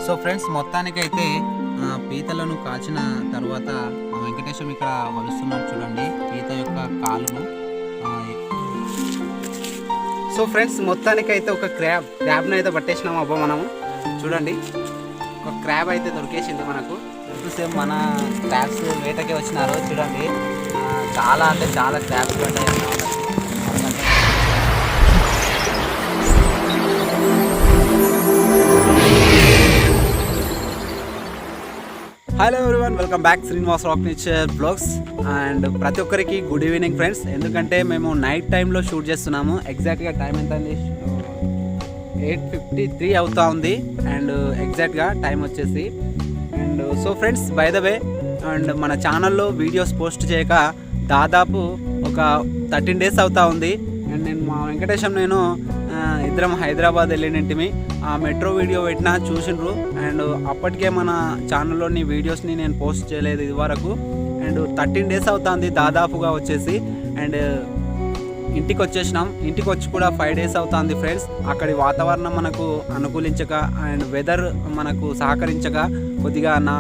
So friends మొత్తానికైతే పీతలను కాచిన తర్వాత వెంకటేశం ఇక్కడ వలుస్తున్నాడు చూడండి పీత యొక్క కాలును. సో ఫ్రెండ్స్ మొత్తానికైతే ఒక క్రాబ్ని అయితే పట్టేసినాము అబ్బా మనము. చూడండి ఒక క్రాబ్ అయితే దొరికేసింది మనకు. సేమ్ మన క్రాబ్స్ వేటకే వచ్చినారు చూడండి. చాలా అంటే చాలా క్రాబ్స్ పట్టాయి. Hello everyone, welcome back Srinivas rock nature blogs. And ప్రతి ఒక్కరికి గుడ్ ఈవినింగ్ ఫ్రెండ్స్. ఎందుకంటే మేము నైట్ టైంలో షూట్ చేస్తున్నాము. ఎగ్జాక్ట్గా టైం ఎంత అండి? 8:53 అవుతా ఉంది. అండ్ ఎగ్జాక్ట్గా టైం వచ్చేసి. And so friends, by the way, and మన ఛానల్లో వీడియోస్ పోస్ట్ చేయక దాదాపు ఒక 13 days అవుతా ఉంది. అండ్ నేను మా వెంకటేశం నేను ఇద్దరం హైదరాబాద్ వెళ్ళినట్టుమి. ఆ మెట్రో వీడియో పెట్టినా చూసిండ్రు. అండ్ అప్పటికే మన ఛానల్లోని వీడియోస్ని నేను పోస్ట్ చేయలేదు ఇదివరకు. అండ్ 13 days అవుతుంది దాదాపుగా వచ్చేసి. అండ్ ఇంటికి వచ్చేసినాం. ఇంటికి వచ్చి కూడా 5 days అవుతుంది ఫ్రెండ్స్. అక్కడి వాతావరణం మనకు అనుకూలించక అండ్ వెదర్ మనకు సహకరించక కొద్దిగా నా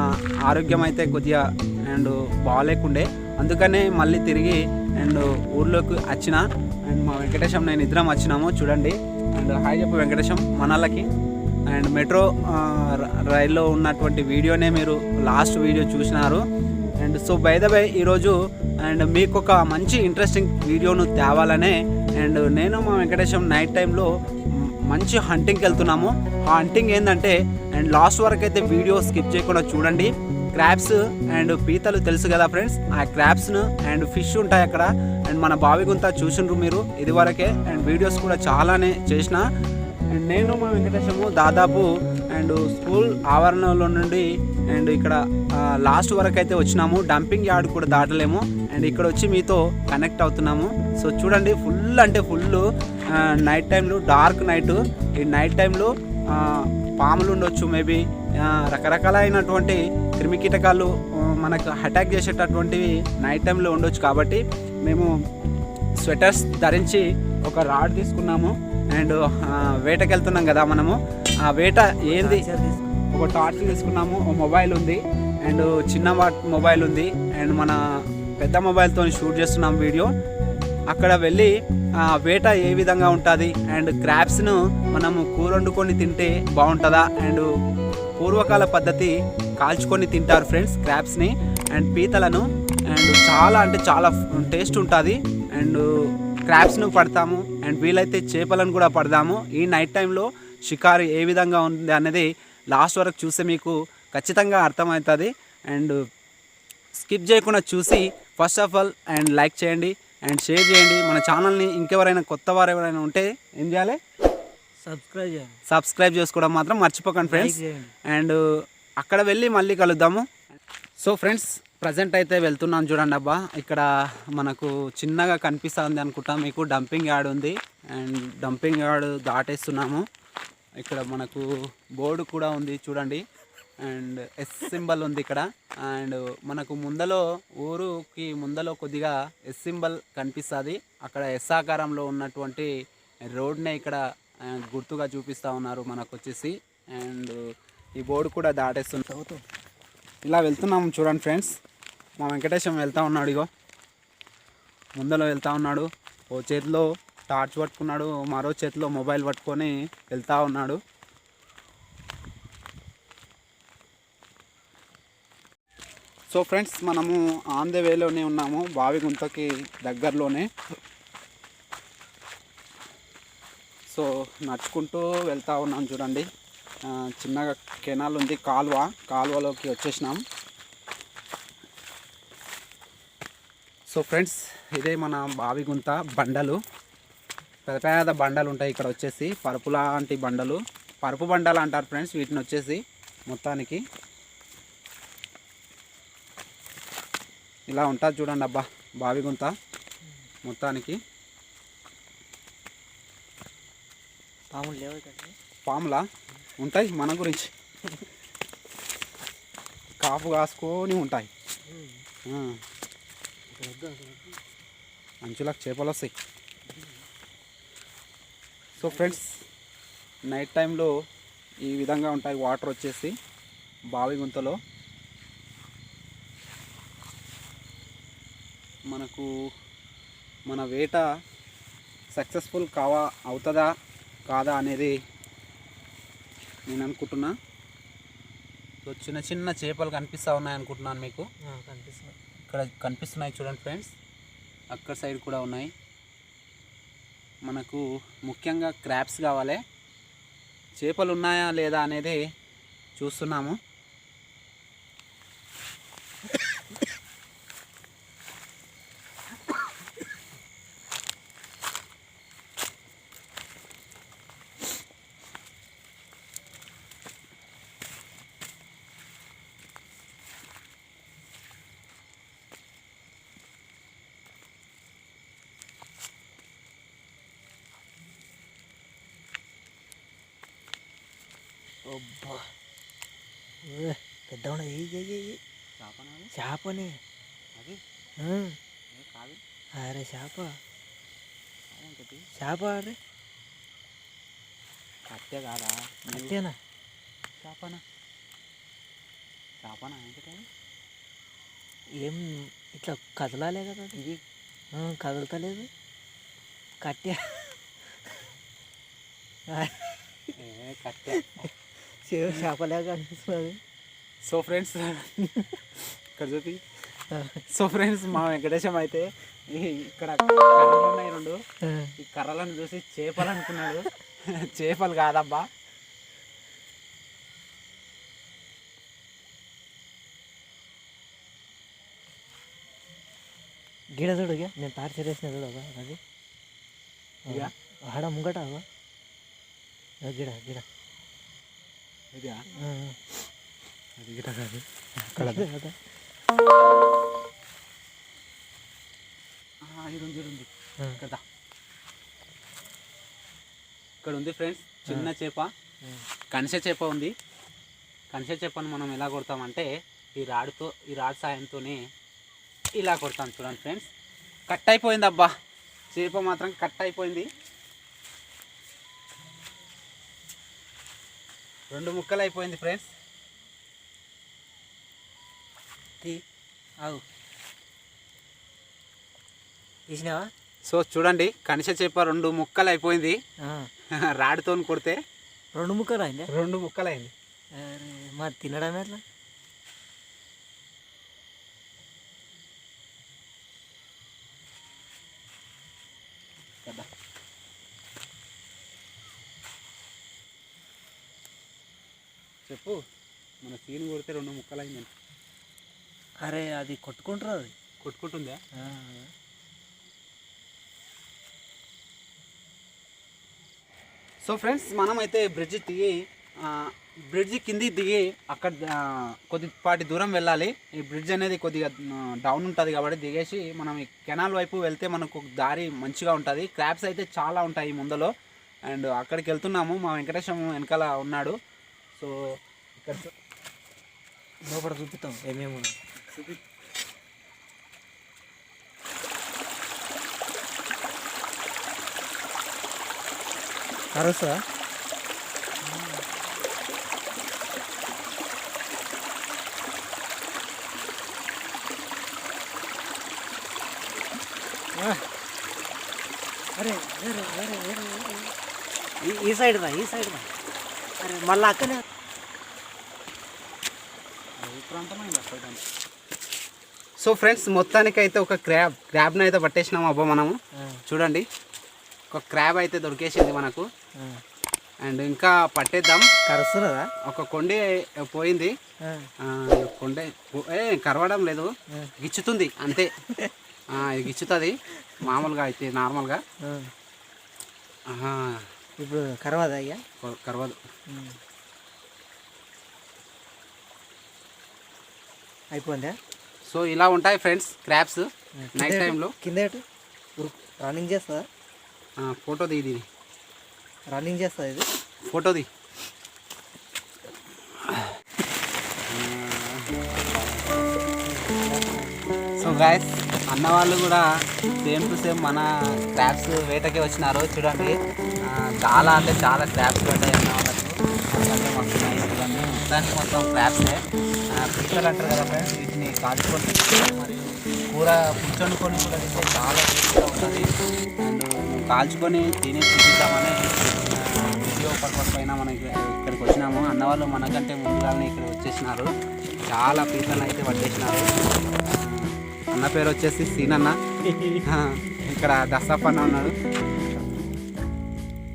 ఆరోగ్యం అయితే కొద్దిగా అండ్ బాగాలేకుండే. అందుకనే మళ్ళీ తిరిగి అండ్ ఊర్లోకి వచ్చిన. అండ్ మా వెంకటేశం నేను ఇద్దరం వచ్చినాము చూడండి. అండ్ హాయ్ చెప్పు వెంకటేశం మనలకి. అండ్ మెట్రో రైల్లో ఉన్నటువంటి వీడియోనే మీరు లాస్ట్ వీడియో చూసినారు. And so by the way ఈరోజు అండ్ మీకు ఒక మంచి ఇంట్రెస్టింగ్ వీడియోను తేవాలనే అండ్ నేను మా వెంకటేశం నైట్ టైంలో మంచి హంటింగ్కి వెళ్తున్నాము. ఆ హంటింగ్ ఏంటంటే అండ్ లాస్ట్ వరకు అయితే వీడియో స్కిప్ చేయకుండా చూడండి. క్రాబ్స్ అండ్ పీతలు తెలుసు కదా ఫ్రెండ్స్, ఆ క్రాబ్స్ను అండ్ ఫిష్ ఉంటాయి అక్కడ. అండ్ మన బావి గుంత చూసిండ్రు మీరు ఇదివరకే. అండ్ వీడియోస్ కూడా చాలానే చేసిన. అండ్ నేను మా వెంకటేశము దాదాపు అండ్ స్కూల్ ఆవరణలో నుండి అండ్ ఇక్కడ లాస్ట్ వరకు అయితే వచ్చినాము. డంపింగ్ యార్డ్ కూడా దాటలేము. అండ్ ఇక్కడ వచ్చి మీతో కనెక్ట్ అవుతున్నాము. సో చూడండి, ఫుల్ అంటే ఫుల్ నైట్ టైంలో, డార్క్ నైట్. ఈ నైట్ టైంలో పాములు ఉండొచ్చు, మేబీ రకరకాలైనటువంటి క్రిమికీటకాలు మనకు అటాక్ చేసేటటువంటివి నైట్ టైంలో ఉండొచ్చు. కాబట్టి మేము స్వెటర్స్ ధరించి ఒక రాడ్ తీసుకున్నాము. అండ్ వేటకి వెళ్తున్నాం కదా మనము. ఆ వేట ఏంది, ఒక టార్చ్ తీసుకున్నాము, ఒక మొబైల్ ఉంది, అండ్ చిన్న మొబైల్ ఉంది, అండ్ మన పెద్ద మొబైల్తో షూట్ చేస్తున్నాం వీడియో. అక్కడ వెళ్ళి వేట ఏ విధంగా ఉంటుంది అండ్ క్రాబ్స్ను మనము కూర వండుకొని తింటే బాగుంటుందా, అండ్ పూర్వకాల పద్ధతి కాల్చుకొని తింటారు ఫ్రెండ్స్ క్రాబ్స్ని అండ్ పీతలను. అండ్ చాలా అంటే చాలా టేస్ట్ ఉంటుంది. అండ్ క్రాబ్స్ను పడతాము అండ్ వీలైతే చేపలను కూడా పడదాము. ఈ నైట్ టైంలో షికారు ఏ విధంగా ఉంది అనేది లాస్ట్ వరకు చూస్తే మీకు ఖచ్చితంగా అర్థమవుతుంది. అండ్ స్కిప్ చేయకుండా చూసి first of all and like చేయండి అండ్ షేర్ చేయండి. మన ఛానల్ని ఇంకెవరైనా కొత్త వారు ఎవరైనా ఉంటే ఏం చేయాలి? సబ్స్క్రైబ్ చేసుకోవడం మాత్రం మర్చిపోకండి ఫ్రెండ్స్. అండ్ అక్కడ వెళ్ళి మళ్ళీ కలుద్దాము. సో ఫ్రెండ్స్, ప్రజెంట్ అయితే వెళ్తున్నాను చూడండి అబ్బా. ఇక్కడ మనకు చిన్నగా కనిపిస్తుంది అనుకుంటా మీకు, డంపింగ్ యార్డ్ ఉంది. అండ్ డంపింగ్ యార్డ్ దాటేస్తున్నాము. ఇక్కడ మనకు బోర్డు కూడా ఉంది చూడండి. అండ్ ఎస్ సింబల్ ఉంది ఇక్కడ. అండ్ మనకు ముందలో ఊరుకి ముందలో కొద్దిగా ఎస్ సింబల్ కనిపిస్తుంది. అక్కడ ఎస్ ఆకారంలో ఉన్నటువంటి రోడ్నే ఇక్కడ గుర్తుగా చూపిస్తూ ఉన్నారు మనకు వచ్చేసి. అండ్ ఈ బోర్డు కూడా దాటేస్తున్నాం. ఇలా వెళ్తున్నాము చూడండి ఫ్రెండ్స్. మా వెంకటేశం వెళ్తూ ఉన్నాడు, ఇగో ముందలో వెళ్తూ ఉన్నాడు. ఓ చేతిలో టార్చ్ పట్టుకున్నాడు, మరో చేతిలో మొబైల్ పట్టుకొని వెళ్తూ ఉన్నాడు. సో ఫ్రెండ్స్, మనము ఆన్ ద వేలోనే ఉన్నాము, బావి గుంతకి దగ్గరలోనే. సో నడుచుకుంటూ వెళ్తూ ఉన్నాం చూడండి. చిన్నగా కెనాల్ ఉంది, కాలువలోకి వచ్చేసినాం. సో ఫ్రెండ్స్, ఇదే మన బావి గుంత. బండలు, పెద్ద పెద్ద బండలు ఉంటాయి ఇక్కడ వచ్చేసి, పరుపు లాంటి బండలు, పరుపు బండలు అంటారు ఫ్రెండ్స్ వీటిని వచ్చేసి. మొత్తానికి ఇలా ఉంటుంది చూడండి అబ్బా బావి గుంత మొత్తానికి. పాములా ఉంటాయి మన గురించి, కాపు కాసుకొని ఉంటాయి. అంచులకు చేపలు వస్తాయి. సో ఫ్రెండ్స్, నైట్ టైంలో ఈ విధంగా ఉంటాయి వాటర్ వచ్చేసి బావి గుంతలో. మనకు మన వేట సక్సెస్ఫుల్ అవుతుందా కాదా అనేది నేను అనుకుంటున్నా. సో చిన్న చిన్న చేపలు కనిపిస్తూ ఉన్నాయి అనుకుంటున్నాను మీకు. కనిపిస్తున్నాయి, ఇక్కడ కనిపిస్తున్నాయి చూడండి ఫ్రెండ్స్. అక్కడ సైడ్ కూడా ఉన్నాయి. మనకు ముఖ్యంగా క్రాబ్స్ కావాలి. చేపలు ఉన్నాయా లేదా అనేది చూస్తున్నాము. అబ్బా పెద్ద చేపనే అది కాదు. అరే చేప అరే కట్టె కాదా? కట్టేనా? చేపనా ఏం ఇట్లా కదలాలే కదా ఇది, కదులుతలేదు. కట్టె కట్టె చేపలాగా అనిపిస్తుంది. సో ఫ్రెండ్స్ ఇక్కడ చూపి. సో ఫ్రెండ్స్ మా వెంకటేశం అయితే ఇక్కడ కర్రలు ఉన్నాయి 2. ఈ కర్రలను చూసి చేపలు అనుకున్నాడు. చేపలు కాదబ్బా. గిడ చూడుగా నేను టార్చర్ వేసిన చూడగా అది ఆడ ముంగట గిడ గిడ ఇది అది గిట కాదు. ఇది కదా, ఇక్కడ ఉంది ఫ్రెండ్స్ చిన్న చేప. కనిసె చేప ఉంది. కనిసె చేపను మనం ఎలా కొడతామంటే ఈ రాడ్ సాయంతోనే ఇలా కొడతాం. చూడండి ఫ్రెండ్స్, కట్ అయిపోయింది అబ్బా. చేప మాత్రం కట్ అయిపోయింది. 2 ముక్కలు అయిపోయింది ఫ్రెండ్స్. ఆగు తీసినావా? సో చూడండి, కనిసె చేప 2 ముక్కలు అయిపోయింది. రాడ్తో కొడితే 2 ముక్కలు అయింది. 2 ముక్కలు అయింది. మరి తినడమే అట్లా. కదా చెప్పు, మన సీన్ కొడితే 2 ముక్కలు అయిందని. అరే అది కొట్టుకుంటారు, అది కొట్టుకుంటుందా? సో ఫ్రెండ్స్ మనమైతే బ్రిడ్జి కిందికి దిగి అక్కడ కొద్దిపాటి దూరం వెళ్ళాలి. ఈ బ్రిడ్జ్ అనేది కొద్దిగా డౌన్ ఉంటుంది కాబట్టి దిగేసి మనం ఈ కెనాల్ వైపు వెళ్తే మనకు దారి మంచిగా ఉంటుంది. క్రాబ్స్ అయితే చాలా ఉంటాయి ముందులో. అండ్ అక్కడికి వెళ్తున్నాము. మా వెంకటేశం వెనకాల ఉన్నాడు. సో ఇక్కడ లోపల చూపిస్తాం ఏమేమి కరుసా. అరే ఈ సైడ్ రా, ఈ సైడ్ రా. అరే మళ్ళీ అక్కనే సో ఫ్రెండ్స్ మొత్తానికి అయితే ఒక క్రాబ్ని అయితే పట్టేసినాము అబ్బా మనము. చూడండి, ఒక క్రాబ్ అయితే దొరికేసింది మనకు. అండ్ ఇంకా పట్టేద్దాం. కరుస్తున్నదా? ఒక కొండే పోయింది. కొండే కరవడం లేదు, గిచ్చుతుంది అంతే. ఇది గిచ్చుతుంది మామూలుగా అయితే నార్మల్గా. ఇప్పుడు కరవదా? అయ్యా కరవదు. అయిపోయిందా? సో ఇలా ఉంటాయి ఫ్రెండ్స్ క్రాబ్స్ నైట్ టైంలో. కింద రన్నింగ్ చేస్తుందా? ఫోటో దిగి రన్నింగ్ చేస్తుంది ఇది. Photo the. సో గాయస్ అన్న వాళ్ళు కూడా సేమ్ టు సేమ్ మన క్రాబ్స్ వేటకి వచ్చినారు. చూడండి చాలా అంటే చాలా క్రాబ్స్ పడ్డాయి అన్న వాళ్ళకు. అంటే మస్తు నైస్ ఇవన్నీ మొత్తానికి మొత్తం క్రాప్సే పీతలు అంటారు కదా ఫ్రెండ్స్. వీటిని కాల్చుకొని మరియు కూర పుచ్చొండుకొని కూడా తింటే చాలా టేస్ట్గా ఉంటుంది. అండ్ కాల్చుకొని తిని చూపిద్దామని వీడియో పర్పస్ పైన మనకి ఇక్కడికి వచ్చినాము. అన్నవాళ్ళు మనకంటే ముందుగానే ఇక్కడ వచ్చేసినారు. చాలా పీతలు అయితే పట్టేసినారు. అన్న పేరు వచ్చేసి సీనన్న, ఇక్కడ దసఫ్ అన్న ఉన్నాడు.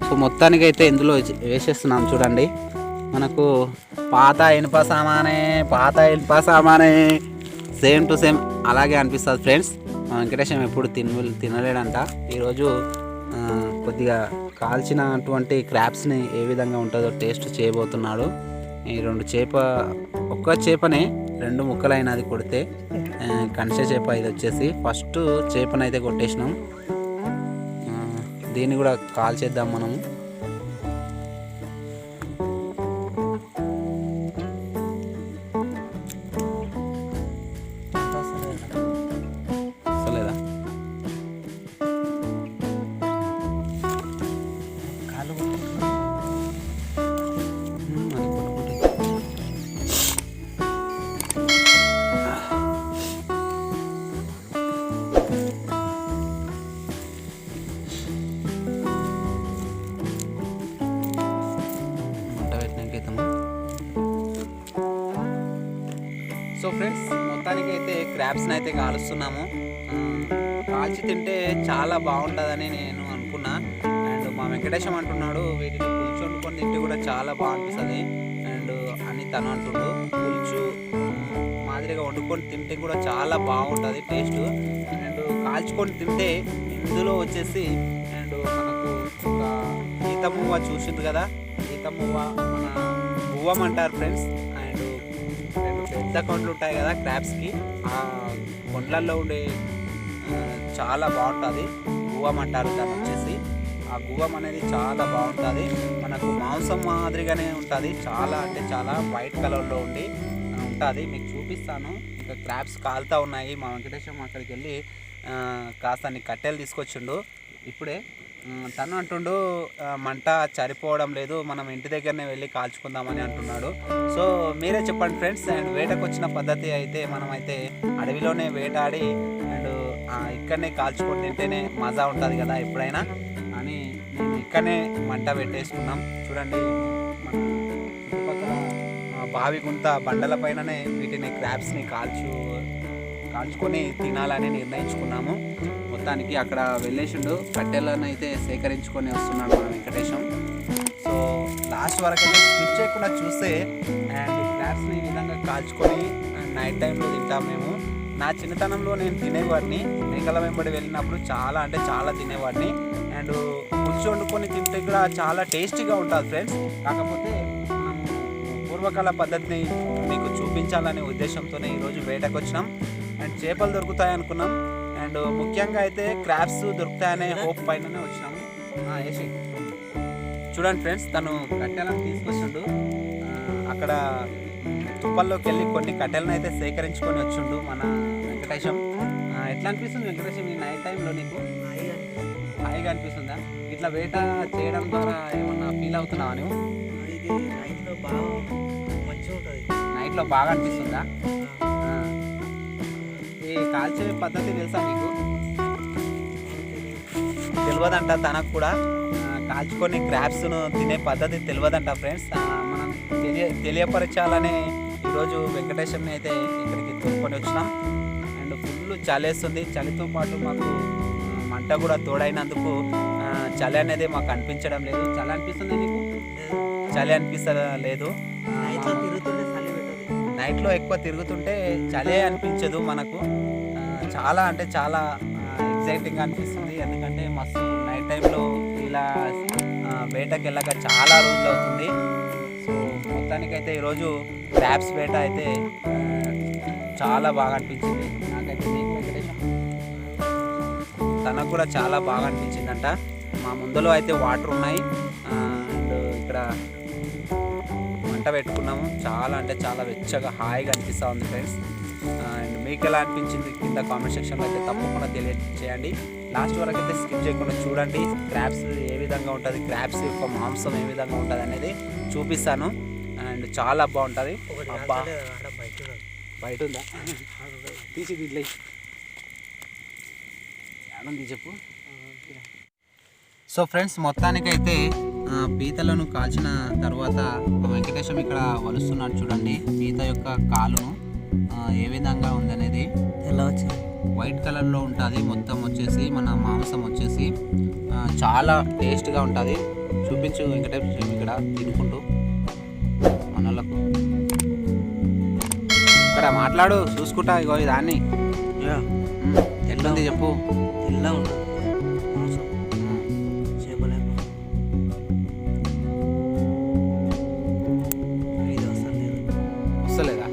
సో మొత్తానికి అయితే ఇందులో వేసేస్తున్నాం చూడండి. మనకు పాత ఇనుప సామానే సేమ్ టు సేమ్ అలాగే అనిపిస్తుంది ఫ్రెండ్స్. వెంకటేశం ఎప్పుడు తినలేడంట. ఈరోజు కొద్దిగా కాల్చినటువంటి క్రాప్స్ని ఏ విధంగా ఉంటుందో టేస్ట్ చేయబోతున్నాడు. ఈ ఒక్క చేపనే 2 ముక్కలైనది కొడితే కంచె చేప ఇది వచ్చేసి ఫస్ట్ చేపనైతే కొట్టేసినాం. దీన్ని కూడా కాల్చేద్దాం మనము. వస్తలేదా? కాలు సో ఫ్రెండ్స్ మొత్తానికి అయితే క్రాప్స్ని అయితే కాలుస్తున్నాము. కాల్చి తింటే చాలా బాగుంటుందని నేను అనుకున్నా. అండ్ మా వెంకటేశం అంటున్నాడు వీటిని పులుసు వండుకొని తింటే కూడా చాలా బాగుంటుంది అండ్ అని తను అంటుండు. పులుసు మాదిరిగా వండుకొని తింటే కూడా చాలా బాగుంటుంది టేస్ట్. అండ్ కాల్చుకొని తింటే ఇందులో వచ్చేసి అండ్ మనకు ఒక ఈత మువ్వ చూసింది కదా, ఈత మువ్వ మన పువ్వం అంటారు ఫ్రెండ్స్. అండ్ పెద్ద కొండలు ఉంటాయి కదా క్రాప్స్కి, ఆ కొండలలో ఉండే చాలా బాగుంటుంది. గువ్వం అంటారు దాన్ని వచ్చేసి. ఆ గువ్వం అనేది చాలా బాగుంటుంది. మనకు మాంసం మాదిరిగానే ఉంటుంది. చాలా అంటే చాలా వైట్ కలర్లో ఉంటుంది. మీకు చూపిస్తాను. ఇంకా క్రాప్స్ కాలుతూ ఉన్నాయి. మా వెంకటేశం అక్కడికి వెళ్ళి కాస్త కట్టెలు తీసుకొచ్చిండు ఇప్పుడే. తను అంటుండు మంట సరిపోవడం లేదు, మనం ఇంటి దగ్గరనే వెళ్ళి కాల్చుకుందామని అంటున్నాడు. సో మీరే చెప్పండి ఫ్రెండ్స్. అండ్ వేటకు వచ్చిన పద్ధతి అయితే మనమైతే అడవిలోనే వేటాడి అండ్ ఇక్కడనే కాల్చుకొని తింటేనే మజా ఉంటుంది కదా ఎప్పుడైనా అని మేము ఇక్కడనే మంట పెట్టేసుకున్నాం. చూడండి మన చుట్టుపక్కల బావి గుంత బండల పైననే వీటిని క్రాప్స్ని కాల్చుకొని తినాలని నిర్ణయించుకున్నాము. మొత్తానికి అక్కడ వెళ్ళేసిండు, కట్టెలను అయితే సేకరించుకొని వస్తున్నాడు మన వెంకటేశం. సో లాస్ట్ వరకు అయితే స్కిప్ చేయకుండా చూస్తే అండ్ క్రాప్స్ని ఈ విధంగా కాల్చుకొని నైట్ టైంలో తింటాం మేము. నా చిన్నతనంలో నేను తినేవాడిని. మేకల వెంబడి వెళ్ళినప్పుడు చాలా అంటే చాలా తినేవాడిని. అండ్ పులుసు వండుకొని తింటే కూడా చాలా టేస్టీగా ఉంటుంది ఫ్రెండ్స్. కాకపోతే మనము పూర్వకాల పద్ధతిని మీకు చూపించాలనే ఉద్దేశంతోనే ఈరోజు వేటకు వచ్చినాం. అండ్ చేపలు దొరుకుతాయి అనుకున్నాం. అండ్ ముఖ్యంగా అయితే క్రాప్స్ దొరుకుతాయనే హోప్ పైననే వచ్చినాము. వేసి చూడండి ఫ్రెండ్స్, తను కట్టెలను తీసుకొచ్చిండు. అక్కడ తుప్పల్లోకి వెళ్ళి కొన్ని కట్టెలను అయితే సేకరించుకొని వచ్చిండు మన వెంకటేశం. ఎట్లా అనిపిస్తుంది వెంకటేశం ఈ నైట్ టైంలో నీకు? హాయిగా అనిపిస్తుందా? ఇట్లా వేట చేయడం ద్వారా ఏమన్నా ఫీల్ అవుతున్నావా నువ్వు? నైట్లో బాగా అనిపిస్తుందా? ఈ కాల్చే పద్ధతి తెలుసా నీకు? తెలియదంట తనకు కూడా. కాల్చుకొని క్రాప్స్ను తినే పద్ధతి తెలియదంట ఫ్రెండ్స్. మనం తెలియపరచాలని ఈరోజు వెంకటేశంని అయితే ఇక్కడికి తోడుకొని వచ్చినాం. And full చలేస్తుంది. చలితో పాటు మాకు మంట కూడా తోడైనందుకు చలి అనేది మాకు అనిపించడం లేదు. చలి అనిపిస్తుంది నీకు? చలి అనిపిస్తలేదు. నైట్లో ఎక్కువ తిరుగుతుంటే చలే అనిపించదు మనకు. చాలా అంటే చాలా ఎగ్జైటింగ్గా అనిపిస్తుంది. ఎందుకంటే మస్తు నైట్ టైంలో ఇలా వేటకి వెళ్ళక చాలా రోజులు అవుతుంది. సో మొత్తానికైతే ఈరోజు క్రాప్స్ వేట అయితే చాలా బాగా అనిపించింది నాకైతే. నీకు వెంకటేశం? తనకు కూడా చాలా బాగా అనిపించిందంట. మా ముందులో అయితే వాటర్ ఉన్నాయి అండ్ ఇక్కడ మంట పెట్టుకున్నాము. చాలా అంటే చాలా వెచ్చగా హాయిగా అనిపిస్తూ ఉంది ఫ్రెండ్స్. అండ్ మీకు ఎలా అనిపించింది కింద కామెంట్ సెక్షన్లో అయితే తప్పకుండా తెలియజేయండి. లాస్ట్ వరకు అయితే స్కిప్ చేయకుండా చూడండి. క్రాబ్స్ ఏ విధంగా ఉంటుంది, క్రాబ్స్ యొక్క మాంసం ఏ విధంగా ఉంటుంది అనేది చూపిస్తాను. అండ్ చాలా బాగుంటుంది. అబ్బా బయట ఉందా తీసి దీంట్లో ఏడుంది చెప్పు. సో ఫ్రెండ్స్, మొత్తానికైతే పీతలను కాల్చిన తర్వాత వెంకటేశం ఇక్కడ వలుస్తున్నాడు చూడండి. పీత యొక్క కాలును ఏ విధంగా ఉందనేది ఎలా వచ్చింది, వైట్ కలర్లో ఉంటుంది. మొత్తం వచ్చేసి మన మాంసం వచ్చేసి చాలా టేస్ట్గా ఉంటుంది. చూపించు వెంకటేశం ఇక్కడ తినుకుంటూ మనలకు. ఇక్కడ మాట్లాడు చూసుకుంటా. ఇగో దాన్ని ఎట్లుంది చెప్పు. తెల్ల ఉంటుంది మాంసం, చేపలేక ఇది అసలు లేదు. వస్తలేదా?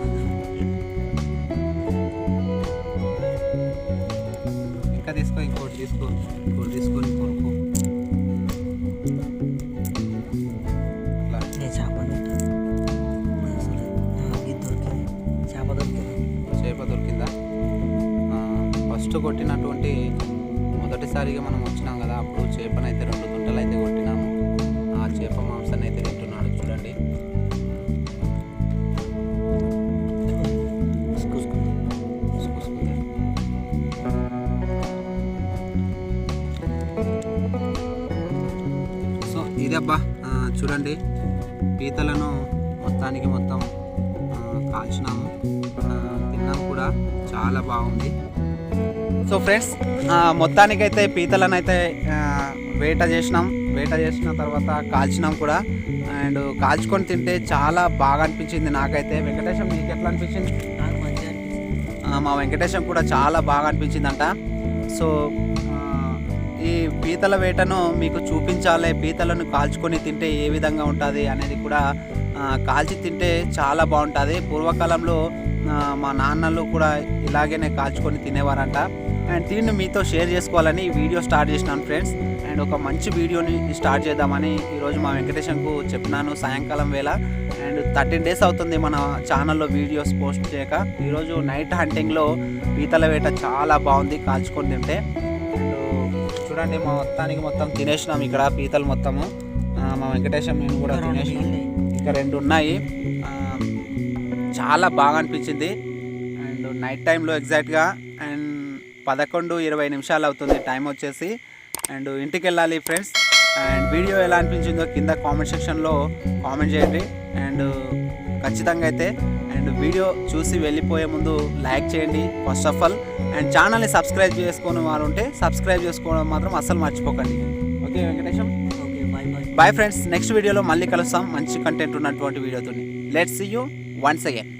ఇంకా తీసుకో, ఇంకోటి తీసుకో, ఇంకోటి తీసుకొని కొనుక్కో. అట్లా నేను చేప తింటాను అసలు. ఇది దొరికింది, చేప దొరికింది. చేప దొరికిందా? ఫస్ట్ కొట్టినటువంటి మొదటిసారిగా మనం వచ్చినాం కదా, అప్పుడు చేపనైతే 2 గుంటలు అయితే కొట్టినాము. ఆ చేప మాంసాన్ని అయితే తింటున్నాడు చూడండి. చూసుకుందాం. చూసుకుందా? సో ఇదబ్బా చూడండి, పీతలను మొత్తానికి మొత్తం కాల్చినాము, తిన్నాము కూడా. చాలా బాగుంది. సో ఫ్రెండ్స్, మొత్తానికైతే పీతలను అయితే వేట చేసిన తర్వాత కాల్చినాం కూడా. అండ్ కాల్చుకొని తింటే చాలా బాగా అనిపించింది నాకైతే. వెంకటేశం నీకు ఎట్లా అనిపించింది? నాకు మంచిగా అనిపించింది. మా వెంకటేశం కూడా చాలా బాగా అనిపించిందంట. సో ఈ పీతల వేటను మీకు చూపించాలి. పీతలను కాల్చుకొని తింటే ఏ విధంగా ఉంటుంది అనేది కూడా కాల్చి తింటే చాలా బాగుంటుంది. పూర్వకాలంలో మా నాన్నలు కూడా ఇలాగనే కాల్చుకొని తినేవారంట. అండ్ దీన్ని మీతో షేర్ చేసుకోవాలని ఈ వీడియో స్టార్ట్ చేసినాను ఫ్రెండ్స్. అండ్ ఒక మంచి వీడియోని స్టార్ట్ చేద్దామని ఈరోజు మా వెంకటేశంకు చెప్పినాను సాయంకాలం వేళ. అండ్ 13 days అవుతుంది మన ఛానల్లో వీడియోస్ పోస్ట్ చేయక. ఈరోజు నైట్ హంటింగ్లో పీతల వేట చాలా బాగుంది కాల్చుకొని తింటే. అండ్ చూడండి, మొత్తానికి మొత్తం తినేసినాం ఇక్కడ పీతలు మొత్తము. మా వెంకటేశం నేను కూడా తినేసినాం. ఇంకా 2 ఉన్నాయి. చాలా బాగా అనిపించింది. అండ్ నైట్ టైంలో ఎగ్జాక్ట్గా అండ్ 11:20 అవుతుంది టైం వచ్చేసి. అండ్ ఇంటికి వెళ్ళాలి ఫ్రెండ్స్. అండ్ వీడియో ఎలా అనిపించిందో కింద కామెంట్ సెక్షన్లో కామెంట్ చేయండి. అండ్ ఖచ్చితంగా అయితే అండ్ వీడియో చూసి వెళ్ళిపోయే ముందు లైక్ చేయండి ఫస్ట్ ఆఫ్ ఆల్. అండ్ ఛానల్ని సబ్స్క్రైబ్ చేసుకునే వారు ఉంటే సబ్స్క్రైబ్ చేసుకోవడం మాత్రం అస్సలు మర్చిపోకండి. Okay Venkatesham, okay, bye bye. Bye friends. Next వీడియోలో మళ్ళీ కలుస్తాం మంచి కంటెంట్ ఉన్నటువంటి వీడియోతో. Let's see you once again.